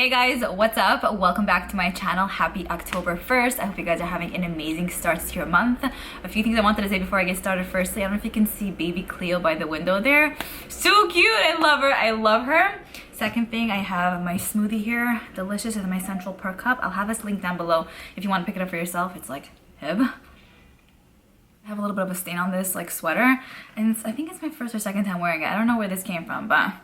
Hey guys, what's up? Welcome back to my channel. Happy October 1st. I hope you guys are having an amazing start to your month. A few things I wanted to say before I get started. Firstly, I don't know if you can see baby Cleo by the window there. So cute. I love her. I love her. Second thing, I have my smoothie here. Delicious is my Central Perk cup. I'll have this link down below if you want to pick it up for yourself. It's like Heb. I have a little bit of a stain on this like sweater, and I think it's my first or second time wearing it. I don't know where this came from, but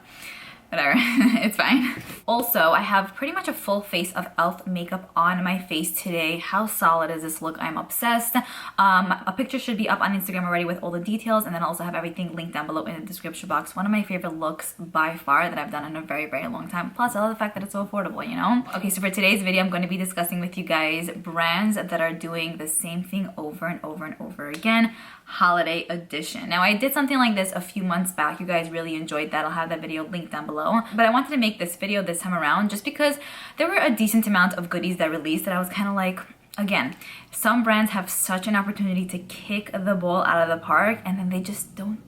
whatever, it's fine. Also, I have pretty much a full face of e.l.f. makeup on my face today. How solid is this look? I'm obsessed. A picture should be up on Instagram already with all the details, and then I also have everything linked down below in the description box. One of my favorite looks by far that I've done in a very, very long time. Plus, I love the fact that it's so affordable, you know? Okay, so for today's video, I'm going to be discussing with you guys brands that are doing the same thing over and over and over again. Holiday edition. Now, I did something like this a few months back. You guys really enjoyed that. I'll have that video linked down below. But I wanted to make this video this time around just because there were a decent amount of goodies that released that I was kind of like, again, some brands have such an opportunity to kick the ball out of the park, and then they just don't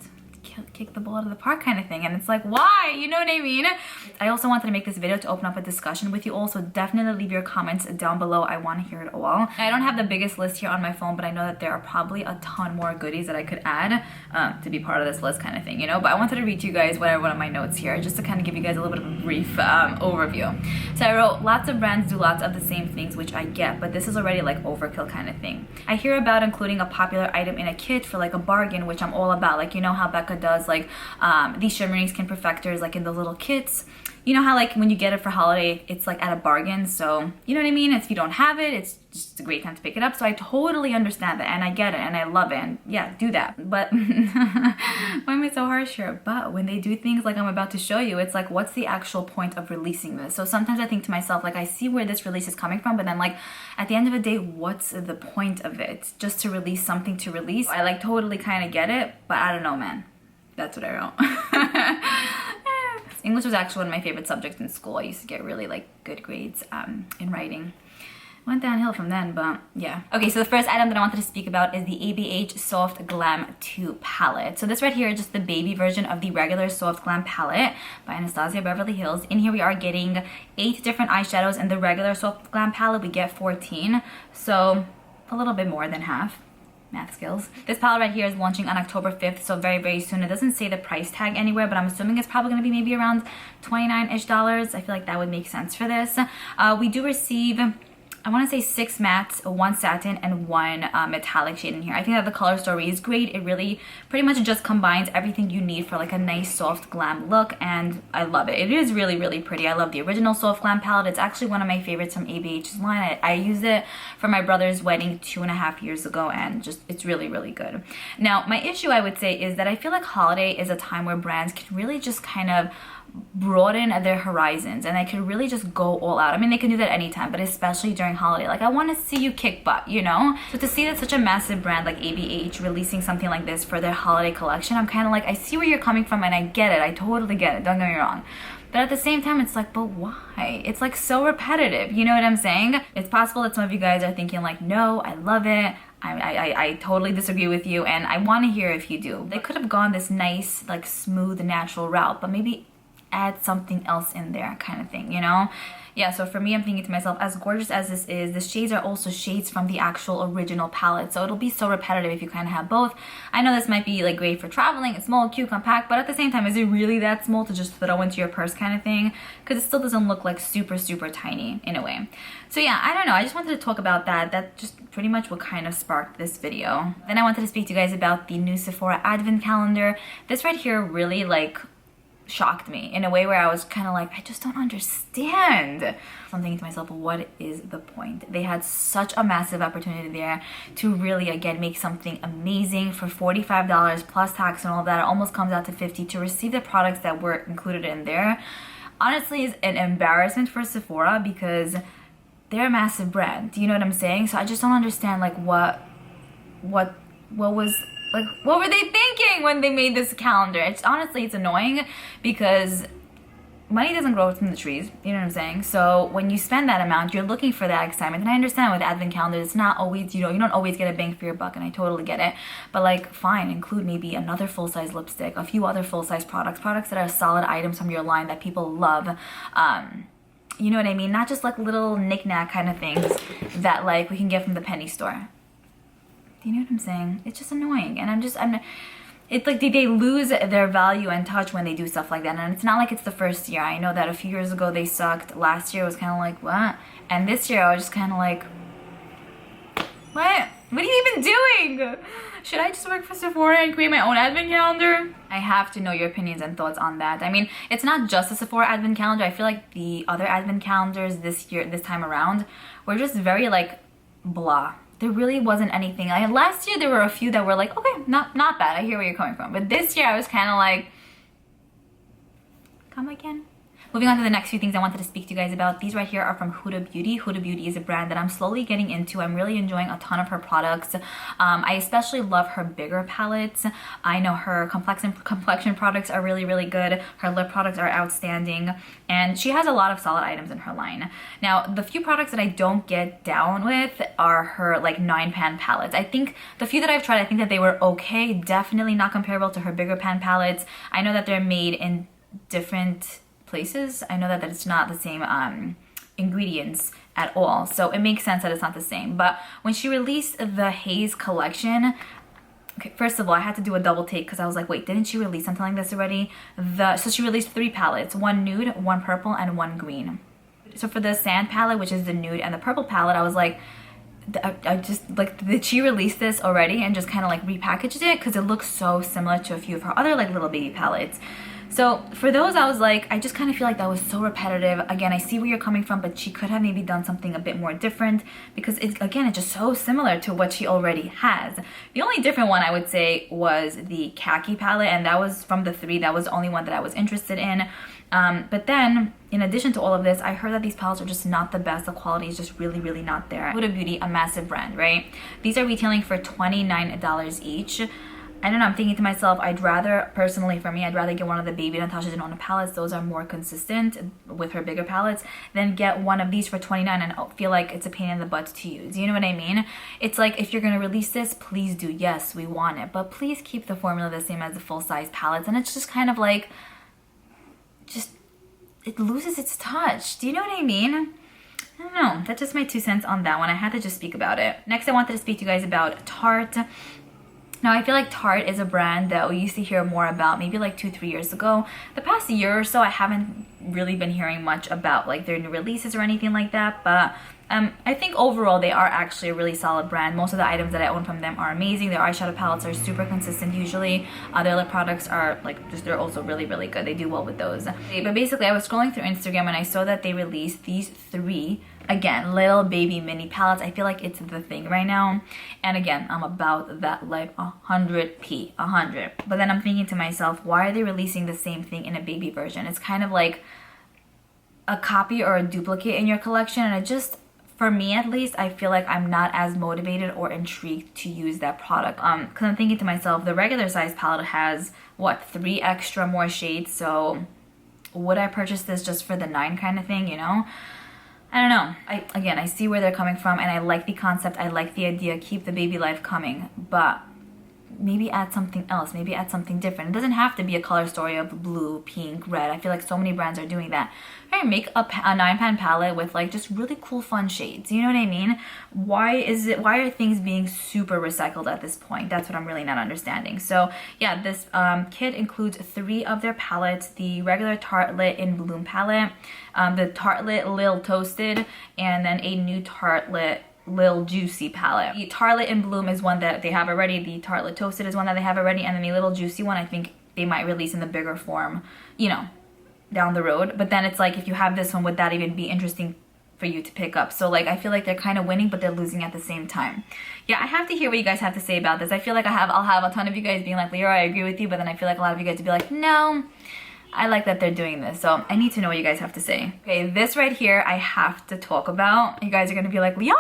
kick the ball out of the park kind of thing, and it's like, why? You know what I mean? I also wanted to make this video to open up a discussion with you all, so definitely leave your comments down below. I want to hear it all. I don't have the biggest list here on my phone, but I know that there are probably a ton more goodies that I could add to be part of this list kind of thing, you know? But I wanted to read to you guys what I wrote on my notes here, just to kind of give you guys a little bit of a brief overview. So I wrote, lots of brands do lots of the same things, which I get, but this is already like overkill kind of thing. I hear about including a popular item in a kit for like a bargain, which I'm all about. Like, you know how Becca does like these shimmering skin perfectors like in the little kits. You know how like when you get it for holiday, it's like at a bargain, so you know what I mean? If you don't have it, it's just a great time to pick it up. So I totally understand that, and I get it, and I love it, and yeah, do that. But why am I so harsh here? But when they do things like I'm about to show you, it's like, what's the actual point of releasing this? So sometimes I think to myself, like, I see where this release is coming from, but then like at the end of the day, what's the point of it? Just to release something to release? I like totally kind of get it, but I don't know, man. That's what I wrote. English was actually one of my favorite subjects in school. I used to get really like good grades in writing. Went downhill from then, but yeah. Okay, so the first item that I wanted to speak about is the ABH Soft Glam 2 palette. So this right here is just the baby version of the regular Soft Glam palette by Anastasia Beverly Hills. In here we are getting 8 different eyeshadows. In the regular Soft Glam palette we get 14, so a little bit more than half. Math skills. This palette right here is launching on October 5th, so very, very soon. It doesn't say the price tag anywhere, but I'm assuming it's probably going to be maybe around $29-ish. I feel like that would make sense for this. We do receive, I want to say 6 mattes, 1 satin, and 1 metallic shade in here. I think that the color story is great. It really pretty much just combines everything you need for like a nice soft glam look, and I love it. It is really, really pretty. I love the original Soft Glam palette. It's actually one of my favorites from ABH's line. I used it for my brother's wedding 2.5 years ago, and just it's really, really good. Now, my issue, I would say, is that I feel like holiday is a time where brands can really just kind of broaden their horizons, and they can really just go all out. I mean, they can do that anytime, but especially during holiday. Like, I want to see you kick butt, you know? So to see that such a massive brand like ABH releasing something like this for their holiday collection, I'm kind of like, I see where you're coming from, and I get it. I totally get it. Don't get me wrong. But at the same time, it's like, but why? It's like so repetitive. You know what I'm saying? It's possible that some of you guys are thinking like, no, I love it. I totally disagree with you, and I want to hear if you do. They could have gone this nice, like smooth, natural route, but maybe add something else in there kind of thing, you know? Yeah, so for me, I'm thinking to myself, as gorgeous as this is, the shades are also shades from the actual original palette, so it'll be so repetitive if you kind of have both. I know this might be like great for traveling. It's small, cute, compact, but at the same time, is it really that small to just throw into your purse kind of thing? Because it still doesn't look like super, super tiny in a way. So yeah, I don't know. I just wanted to talk about that. That just pretty much what kind of sparked this video. Then I wanted to speak to you guys about the new Sephora advent calendar. This right here really like shocked me in a way where I was kind of like, I just don't understand. So I'm thinking to myself, what is the point? They had such a massive opportunity there to really, again, make something amazing for $45 plus tax and all of that. It almost comes out to $50 to receive the products that were included in there. Honestly, is an embarrassment for Sephora because they're a massive brand. Do you know what I'm saying? So I just don't understand like what was, like, what were they thinking when they made this calendar? It's honestly, it's annoying because money doesn't grow from the trees, you know what I'm saying? So when you spend that amount, you're looking for that excitement. And I understand with advent calendars, it's not always, you know, you don't always get a bang for your buck, and I totally get it. But like, fine, include maybe another full-size lipstick, a few other full-size products that are solid items from your line that people love. you know what I mean? Not just like little knick-knack kind of things that like we can get from the penny store. Do you know what I'm saying? It's just annoying. And it's like they lose their value and touch when they do stuff like that. And it's not like it's the first year. I know that a few years ago they sucked. Last year was kind of like, what? And this year I was just kind of like, what? What are you even doing? Should I just work for Sephora and create my own advent calendar? I have to know your opinions and thoughts on that. I mean, it's not just a Sephora advent calendar. I feel like the other advent calendars this time around, were just very like blah. There really wasn't anything. Last year there were a few that were like, okay, not bad. I hear where you're coming from. But this year I was kind of like, come again? Moving on to the next few things I wanted to speak to you guys about. These right here are from Huda Beauty. Huda Beauty is a brand that I'm slowly getting into. I'm really enjoying a ton of her products. I especially love her bigger palettes. I know her complexion products are really, really good. Her lip products are outstanding. And she has a lot of solid items in her line. Now, the few products that I don't get down with are her like 9-pan palettes. I think the few that I've tried, I think that they were okay. Definitely not comparable to her bigger pan palettes. I know that they're made in different places. I know that it's not the same ingredients at all, so it makes sense that it's not the same. But when she released the Haze collection, okay, first of all, I had to do a double take because I was like, wait, didn't she release something like this already? So she released 3 palettes, 1 nude, 1 purple, and 1 green. So for the sand palette, which is the nude, and the purple palette, I was like, I just like, did she release this already and just kind of like repackaged it? Because it looks so similar to a few of her other like little baby palettes. So for those, I was like, I just kind of feel like that was so repetitive. Again, I see where you're coming from, but she could have maybe done something a bit more different because it's just so similar to what she already has. The only different one I would say was the khaki palette, and that was from the 3. That was the only one that I was interested in. But then, in addition to all of this, I heard that these palettes are just not the best. The quality is just really, really not there. Huda Beauty, a massive brand, right? These are retailing for $29 each. I don't know, I'm thinking to myself, personally for me, I'd rather get one of the Baby Natasha Denona palettes. Those are more consistent with her bigger palettes than get one of these for $29 and feel like it's a pain in the butt to use. You know what I mean? It's like, if you're going to release this, please do. Yes, we want it. But please keep the formula the same as the full-size palettes. And it's just kind of like, it loses its touch. Do you know what I mean? I don't know. That's just my 2 cents on that one. I had to just speak about it. Next, I wanted to speak to you guys about Tarte. Now, I feel like Tarte is a brand that we used to hear more about maybe like 2-3 years ago. The past year or so, I haven't really been hearing much about like their new releases or anything like that. But I think overall, they are actually a really solid brand. Most of the items that I own from them are amazing. Their eyeshadow palettes are super consistent usually. Their lip products are like, they're also really, really good. They do well with those. But basically, I was scrolling through Instagram and I saw that they released these 3, again, little baby mini palettes. I feel like it's the thing right now. And again, I'm about that like 100p, 100. But then I'm thinking to myself, why are they releasing the same thing in a baby version? It's kind of like a copy or a duplicate in your collection. And it just, for me at least, I feel like I'm not as motivated or intrigued to use that product. Because I'm thinking to myself, the regular size palette has, what, 3 extra more shades? So would I purchase this just for the 9 kind of thing, you know? I don't know. I see where they're coming from, and I like the concept. I like the idea. Keep the baby life coming, but maybe add something else. Maybe add something different. It doesn't have to be a color story of blue, pink, red. I feel like so many brands are doing that. Right, make a 9-pan palette with like just really cool, fun shades. You know what I mean? Why are things being super recycled at this point? That's what I'm really not understanding. So yeah, this kit includes 3 of their palettes: the regular Tartelette in Bloom palette, the Tartelette Lil Toasted, and then a new Tartelette Lil Juicy palette. The Tartelette in Bloom is one that they have already. The Tartelette Toasted is one that they have already, and then the Little Juicy one I think they might release in the bigger form, you know, down the road. But then it's like, if you have this one, would that even be interesting for you to pick up? So like, I feel like they're kind of winning, but they're losing at the same time. Yeah, I have to hear what you guys have to say about this. I feel like I'll have a ton of you guys being like, Liora, I agree with you, but then I feel like a lot of you guys would be like, no, I like that they're doing this. So I need to know what you guys have to say. Okay, this right here I have to talk about. You guys are gonna be like, Liora,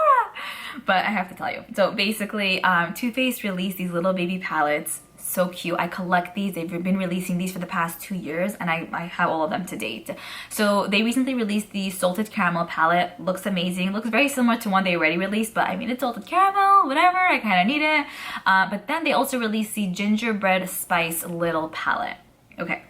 but I have to tell you. So basically, Too Faced released these little baby palettes. So cute. I collect these. They've been releasing these for the past 2 years, and I have all of them to date. So they recently released the Salted Caramel palette. Looks amazing. Looks very similar to one they already released, but I mean, it's salted caramel, whatever. I kind of need it. But then they also released the Gingerbread Spice Little palette. Okay.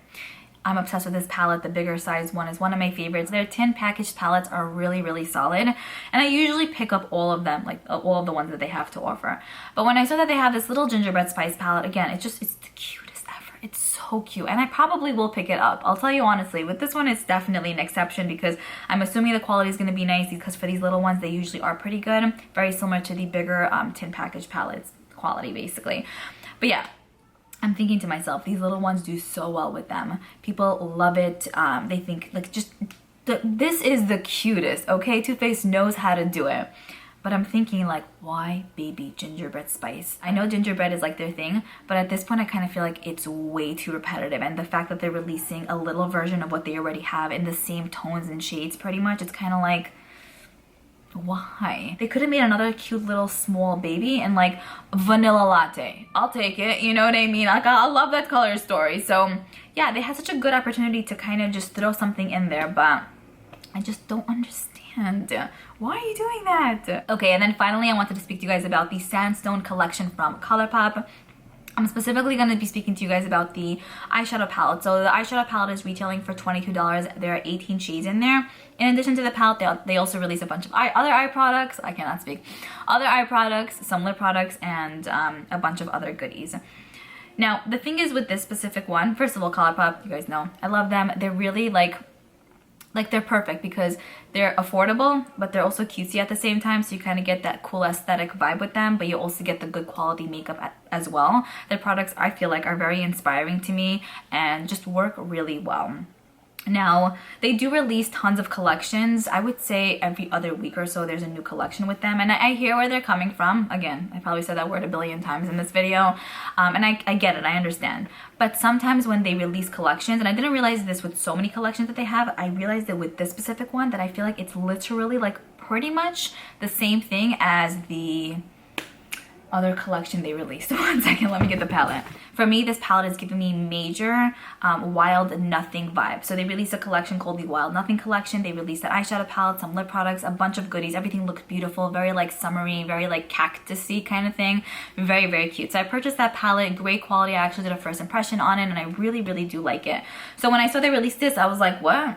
I'm obsessed with this palette. The bigger size one is one of my favorites. Their tin packaged palettes are really, really solid. And I usually pick up all of them, like all of the ones that they have to offer. But when I saw that they have this little gingerbread spice palette, again, it's the cutest ever. It's so cute. And I probably will pick it up. I'll tell you honestly, with this one, it's definitely an exception because I'm assuming the quality is going to be nice because for these little ones, they usually are pretty good. Very similar to the bigger tin packaged palettes quality, basically. But yeah. I'm thinking to myself, these little ones do so well with them. People love it. They think like this is the cutest, okay? Too Faced knows how to do it. But I'm thinking like, why baby gingerbread spice? I know gingerbread is like their thing, but at this point I kind of feel like it's way too repetitive. And the fact that they're releasing a little version of what they already have in the same tones and shades pretty much, it's kind of like, why? They could have made another cute little small baby and like vanilla latte. I'll take it, you know what I mean? Like, I love that color story. So yeah, they had such a good opportunity to kind of just throw something in there, but I just don't understand. Why are you doing that? Okay, and then finally I wanted to speak to you guys about the Sandstone collection from Colourpop. I'm specifically going to be speaking to you guys about the eyeshadow palette. So the eyeshadow palette is retailing for $22. There are 18 shades in there. In addition to the palette, they also release a bunch of other eye products. I cannot speak. Other eye products, some lip products, and a bunch of other goodies. Now, the thing is with this specific one, first of all, Colourpop, you guys know, I love them. They're really like they're perfect because they're affordable, but they're also cutesy at the same time. So you kind of get that cool aesthetic vibe with them, but you also get the good quality makeup as well. Their products, I feel like, are very inspiring to me and just work really well. Now, they do release tons of collections. I would say every other week or so there's a new collection with them. And I hear where they're coming from. Again, I probably said that word a billion times in this video. And I get it, I understand. But sometimes when they release collections, and I didn't realize this with so many collections that they have, I realized that with this specific one that I feel like it's literally like pretty much the same thing as the other collection they released. One second, let me get the palette. For me, this palette is giving me major Wild Nothing vibe. So they released a collection called the Wild Nothing collection. They released an eyeshadow palette, some lip products, a bunch of goodies. Everything looked beautiful, very like summery, very like cactusy kind of thing. Very, very cute. So I purchased that palette, great quality. I actually did a first impression on it and I really, really do like it. So when I saw they released this, I was like, what?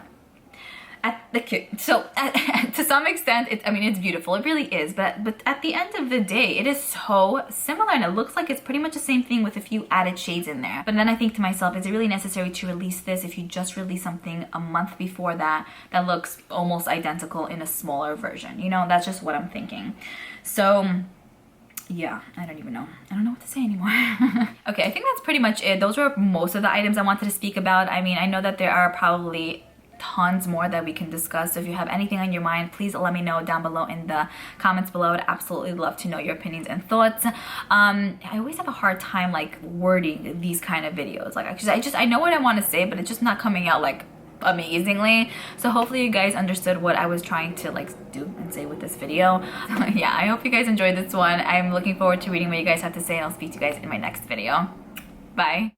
To some extent, it's beautiful. It really is. But at the end of the day, it is so similar and it looks like it's pretty much the same thing with a few added shades in there. But then I think to myself, is it really necessary to release this if you just release something a month before that looks almost identical in a smaller version? You know, that's just what I'm thinking. So yeah, I don't even know. I don't know what to say anymore. Okay, I think that's pretty much it. Those were most of the items I wanted to speak about. I mean, I know that there are probably tons more that we can discuss. So if you have anything on your mind, please let me know down below in the comments below. I'd absolutely love to know your opinions and thoughts. I always have a hard time like wording these kind of videos. Like I know what I want to say, but it's just not coming out like amazingly. So hopefully you guys understood what I was trying to like do and say with this video. So yeah, I hope you guys enjoyed this one. I'm looking forward to reading what you guys have to say and I'll speak to you guys in my next video. Bye.